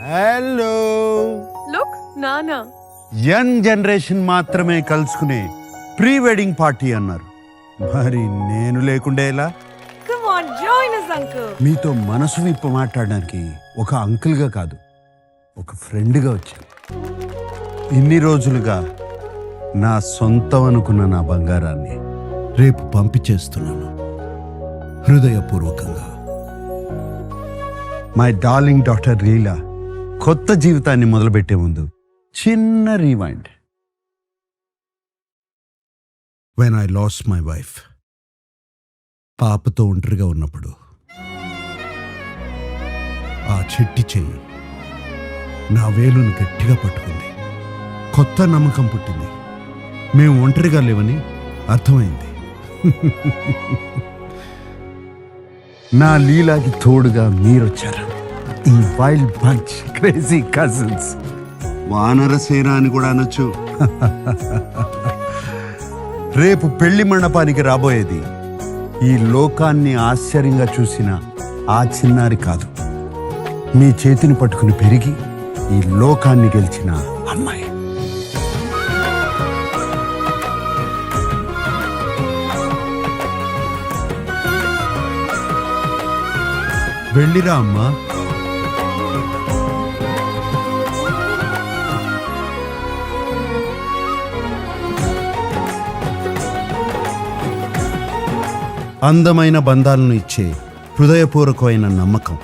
Hello. Look నానా. Young generation మాత్రమే కలుసుకునే ప్రీ వెడ్డింగ్ పార్టీ అన్నారు. మరి నేను లేకుండా ఎలా? Come on join us uncle. మీతో మనసు విప్ప మాట్లాడడానికి ఒక అంకుల్గా కాదు, ఒక ఫ్రెండ్గా వచ్చాను. ఇన్ని రోజులుగా నా సొంతం అనుకున్న నా బంగారాన్ని రేపు పంపించేస్తున్నాను హృదయపూర్వకంగా. మై డార్లింగ్ డాక్టర్ లీలా కొత్త జీవితాన్ని మొదలుపెట్టే ముందు చిన్న rewind. When I lost my wife, పాపతో ఒంటరిగా ఉన్నప్పుడు ఆ చెట్టి చెయ్యి నా వేలును గట్టిగా పట్టుకుంది. కొత్త నమ్మకం పుట్టింది. మేము ఒంటరిగా లేవని అర్థమైంది. నా లీలాకి తోడుగా మీరొచ్చారు. ఈ వైల్డ్ బంచ్ క్రేజీ కజిన్స్, వానరసేన అని కూడా అనొచ్చు. రేపు పెళ్లి మండపానికి రాబోయేది ఈ లోకాన్ని ఆశ్చర్యంగా చూసిన ఆ చిన్నారి కాదు, మీ చేతిని పట్టుకుని పెరిగి ఈ లోకాన్ని గెలిచిన అమ్మాయి. వెళ్ళిరా అమ్మా. అందమైన బంధాలను ఇచ్చే హృదయపూర్వకమైన నమ్మకం.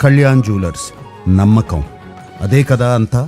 కళ్యాణ్ జ్యువెలర్స్ నమ్మకం. అదే కదా అంతా.